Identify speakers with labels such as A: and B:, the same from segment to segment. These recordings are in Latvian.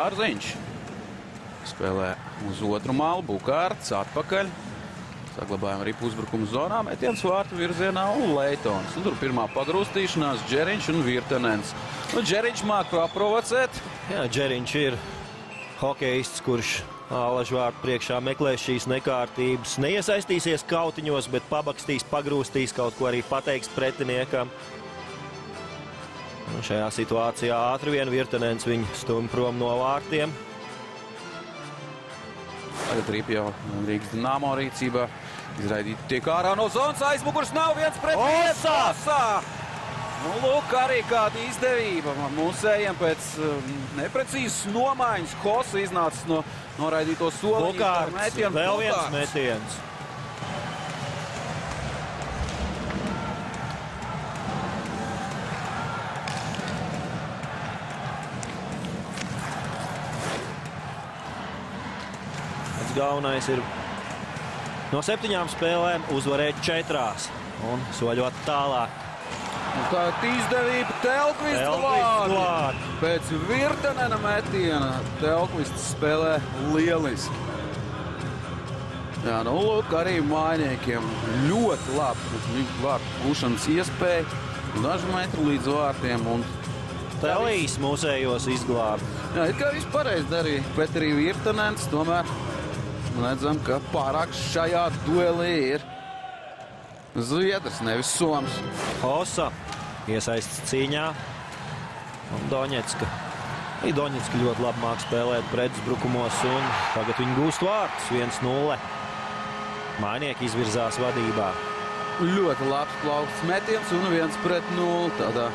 A: Bārziņš. Spēlē uz otru malu, Bukārts atpakaļ. Saglabājam arī uzbrukuma zonā, metiens vārtu virzienā un Leitons. Un tur pirmā pagrūstīšanās Džeriņš un Virtenens. Nu, Džeriņš māk paprovocēt.
B: Jā, Džeriņš ir hokejists, kurš Alažu vārtu priekšā meklēs šīs nekārtības. Neiesaistīsies kautiņos, bet pabakstīs, pagrūstīs, kaut ko arī pateiks pretiniekam. Un šajā situācijā ātri vien Virtenens viņu stumj prom no vārtiem.
A: Tagad Ripa jau Rīgas Dinamo rīcībā. Izraidīt tiek ārā no zonas, aizmugurs nav viens pret viens. Osā! Nu, lūk, arī kāda izdevība mūsējiem pēc neprecīzas nomaiņas. Hosa iznācis no noraidīto soli.
B: Bukārts, vēl viens metiens. Galvenais ir no 7 spēlēm uzvarēt 4 un soļot tālāk.
A: Tā izdevība Telkvista klāt. Pēc Virtenena metiena Telkvists spēlē lieliski. Jā, nu lūk, arī mainiekiem ļoti labi vārtu gūšanas iespēja. Daži metri līdz vārtiem un
B: Telīs mūsējos izglāb.
A: Jā, it kā viss pareizi darīja, bet arī Virtenens tomēr redzam, ka pārāk šajā duelī ir Zviedrs, nevis Soms.
B: Hosa iesaists cīņā. Un Doņetska. Doņetska ļoti labi māk spēlēt pretuzbrukumos un tagad viņi gūst vārtus 1-0. Mainieki izvirzās vadībā.
A: Ļoti labs plauksts metiens un 1-0. Tādā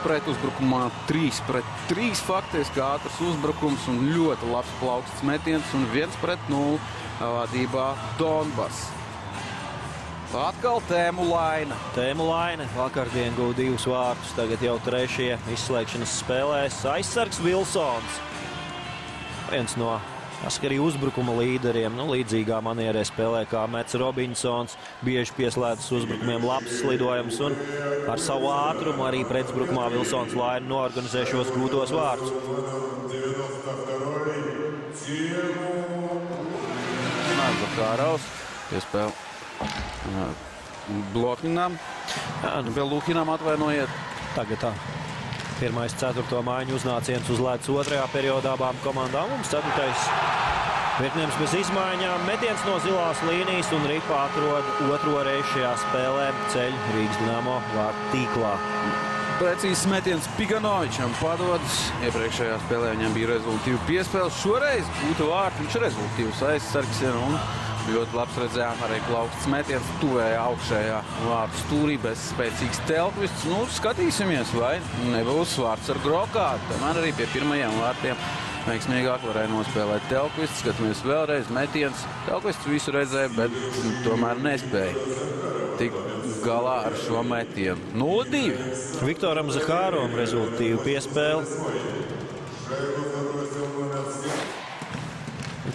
A: pretuzbrukumā 3-3 faktiski ātrs uzbrukums un ļoti labs plauksts metiens un 1-0 vadībā Donbas. Atkal Tēmu Laina.
B: Tēmu Laina vakardien guva 2 vārtus, tagad jau 3. izslēgšanas spēlēs. Aizsargs Vilsons. Viens no arī uzbrukuma līderiem, līdzīgā manierē spēlē kā Mets Robinsons, bieži pieslēdzas uzbrukumiem, labs slidojums un ar savu ātrumu arī pretuzbrukumā Vilsons Laina noorganizē šos gūtos vārtus.
A: Zakāraus piespēl Blokņinam. Vēl Luhinam atvainojiet.
B: Tagad tā. Pirmais 4. maiņu uznāciens uz ledus 2. periodā abām komandām. Mums 4. Vietniems bez izmaiņām. Metiens no zilās līnijas un Ripa atrod 2. reizi šajā spēlē ceļu Rīgas Dinamo vārtu tīklā.
A: Precīzs metiens Piganovičam padodas. Iepriekšējā spēlē viņam bija rezultīva piespēle. Šoreiz būtu vārtu, viņš rezultīvs aizsargs un ļoti labs redzējām arī plauksts metiens tuvēja augšējā vārtu stūrī bez spēcīgs Telkvists. Nu, skatīsimies, vai nebūs vārts ar Grokātu. Tomēr arī pie pirmajiem vārtiem veiksmīgāk varēja nospēlēt Telkvists. Skatāmies vēlreiz metiens. Telkvists visu redzēja, bet tomēr nespēja tikt galā ar šo metienu. 0-2.
B: Viktoram Zakārovam rezultīvu piespēli.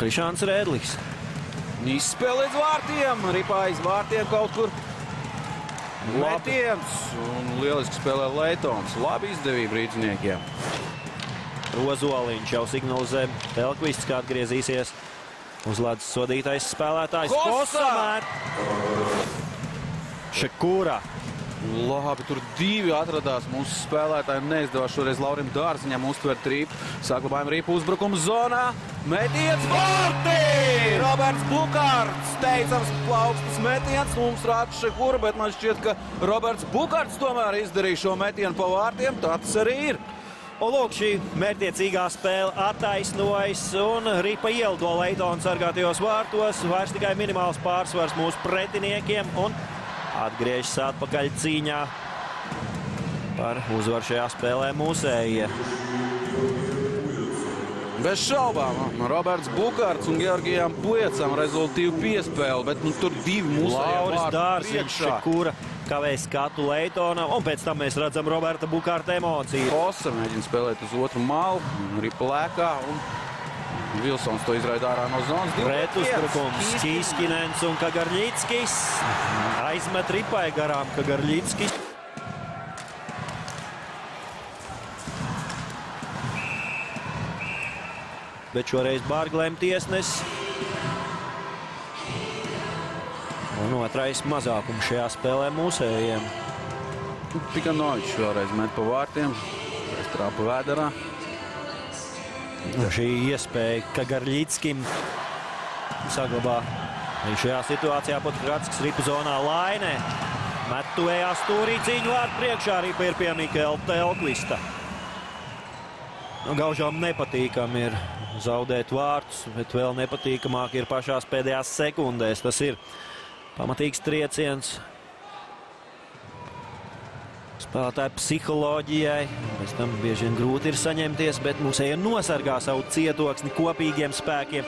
B: Krišāns Rēdlis.
A: Izspēle līdz vārtiem, Ripā aiz vārtiem kaut kur metiens un lieliski spēlē Leitons. Labi izdevība rīdziniekiem.
B: Rozoliņš jau signalizē Telkvists, kā atgriezīsies uz ledus sodītais spēlētājs.
A: Hosa!
B: Šekūra.
A: Labi, tur 2 atradās mūsu spēlētājiem. Neizdevās šoreiz Laurim Dārziņam uztvert Ripu. Saglabājam Ripu uzbrukuma zonā. Metiens vārtī! Roberts Bukārts. Teicams plaukstas metiens. Mums rāda Šekūra, bet man šķiet, ka Roberts Bukārts tomēr izdarīja šo metienu pa vārtiem. Tā tas arī ir.
B: Un lūk, šī mērķtiecīgā spēle attaisnojas un Ripa ielido Leitona sargātajos vārtos. Vairs tikai minimāls pārsvars mūsu pretiniekiem un atgriežas atpakaļ cīņā par uzvaru šajā spēlē mūsējie.
A: Bez šaubām, Roberts Bukārts un Georgijam Puiecam rezultīvu piespēli, bet tur 2 mūsējie
B: Lauris
A: vārtu
B: Dārziņš, Šekūra kavē skatu Leitonam, un pēc tam mēs redzam Roberta Bukārta emociju.
A: Hosa mēģina spēlēt uz otru malu, Ripa lēkā, un Vilsons to izraida ārā no zonas.
B: Pretuzbrukums Kīskinens un Kagarļickis. Aizmet Ripai garām Kagarļickis. bet šoreiz Bārglēm tiesnesis. Un otrais mazākums šajā spēlē mūsējiem.
A: Piganovičs šoreiz met pa vārtiem, trāpa vēderā.
B: Šī iespēja, ka Garļickim saglabā šajā situācijā Podgradskis ripu zonā Lainē. Met tuvējā stūrī cīņu vārdu priekšā, ripa ir pie Mikela Telkvista. Gaužām nepatīkami ir zaudēt vārtus, bet vēl nepatīkamāk ir pašās pēdējās sekundēs. Tas ir pamatīgs trieciens spēlētāju psiholoģijai. Pēc tam bieži vien grūti ir saņemties, bet mūsējie nosargā savu cietoksni kopīgiem spēkiem.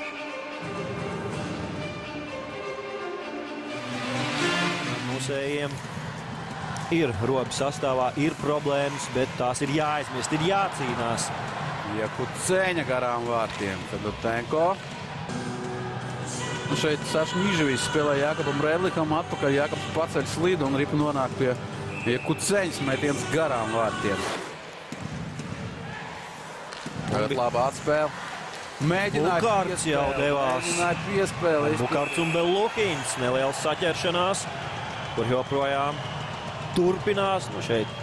B: Mūsējiem ir robi sastāvā, ir problēmas, bet tās ir jāaizmirst, ir jācīnās.
A: Jakuceņa garām vārtiem, tad Tenko. Un šeit Sašs Niževijs spēlē Jākapam Redlikam atpakaļ. Jākaps paceļ slidu un ripa nonāk pie Jakuceņas metiens garām vārtiem. Tagad laba atspēle.
B: Bukārts jau devās.
A: Mēģināja piespēli.
B: Bukārts un Beluhins, neliels saķeršanās, kur joprojām turpinās. Nu šeit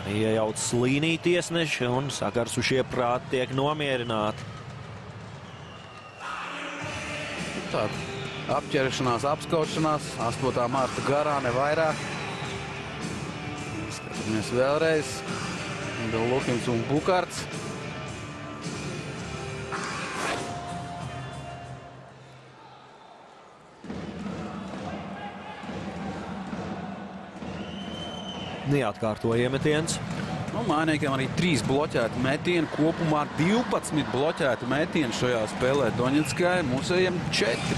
B: iejauc līnī tiesneši un sakarsušie prāti tiek nomierināti.
A: Tāda apķeršanās, apskaušanās, 8. marta garā, ne vairāk. Skatāmies vēlreiz. Beluhins un Bukārts.
B: Neatkārto iemetiens.
A: Mainīkiem arī 3 bloķēti metieni. Kopumā 12 bloķēti metieni šajā spēlē Doņetskai. Mūsējiem 4.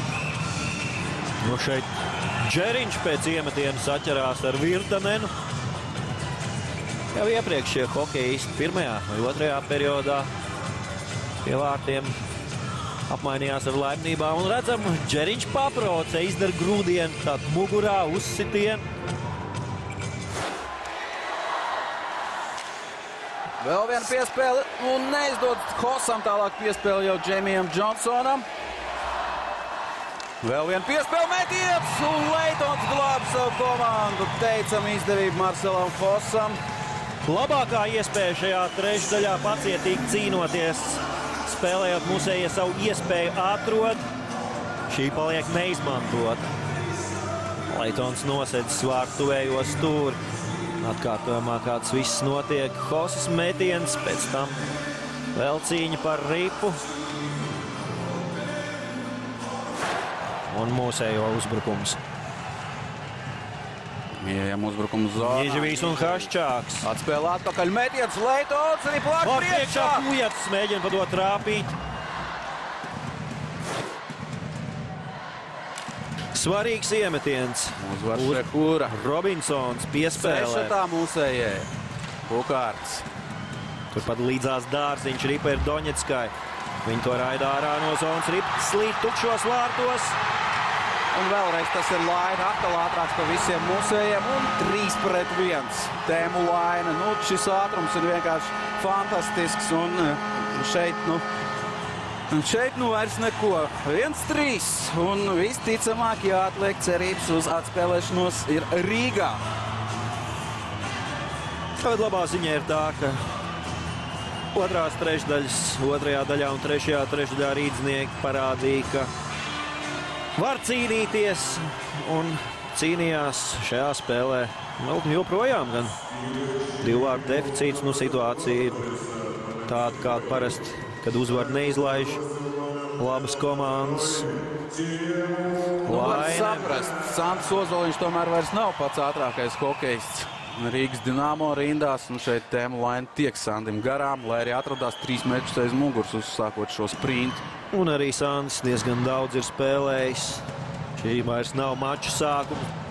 B: Nu šeit Džeriņš pēc iemetiena saķerās ar Virtanenu. Jau iepriekš šie hokejisti pirmajā vai otrajā periodā pie vārtiem apmainījās ar laimnībām. Un redzam, Džeriņš paprocē, izdara grūdienu, tādu mugurā uzsitienu.
A: Vēl viena piespēle un neizdod Hosam, tālāk piespēle jau Džemijam Džonsonam. Vēl viena piespēle metiens un Leitons glāb savu komandu. Teicam izdevību Marcelam Hosam.
B: Labākā iespēja šajā trešdaļā pacietīgi cīnoties, spēlējot mūsējie savu iespēju atrod. Šī paliek neizmantota. Leitons nosedz vārtu tuvējo stūri. Atkārtojumā kāds viss notiek. Hosas metiens, pēc tam vēl cīņa par ripu. Un mūsējo uzbrukums.
A: Ejam uzbrukums zonā.
B: Niževijs un Haščāks.
A: Atspēlē atpakaļ metiens, Leitons, ripu vārdu priekšā.
B: Kujats mēģina pa to trāpīt. Svarīgs iemetiens.
A: Uzvar Šehūra.
B: Robinsons piespēlē.
A: Sešatā mūsējē. Bukārts.
B: Turpat līdzās Dārziņš, ripa ir Doņetskai. Viņi to raida ārā no zonas, ripa slīd tukšos vārtos.
A: Un vēlreiz tas ir Laina, atkal ātrāks par visiem mūsējiem. Un 3-1 Tēmu Laina. Nu, šis ātrums ir vienkārši fantastisks. Un šeit, vairs neko. 1-3. Un visticamāk jāatliek cerības uz atspēlēšanos ir Rīgā.
B: Tagad labā ziņa ir tā, ka otrās trešdaļas, otrajā daļā un trešajā trešdaļā rīdznieki parādīja, ka var cīnīties un cīnījās šajā spēlē. Joprojām gan 2 vārdu deficīts, nu situācija ir tāda, kāda parasti, kad uzvar neizlaiž labas komandas.
A: Var saprast, Sants Ozoliņš tomēr vairs nav pats ātrākais hokejists Rīgas Dinamo rindās. Un šeit Tēmu Laina tiek Sandim garām, lai arī atradās 3 mečus aiz muguras uzsākot šo sprintu.
B: Un arī Sands diezgan daudz ir spēlējis. Šī vairs nav maču sākuma.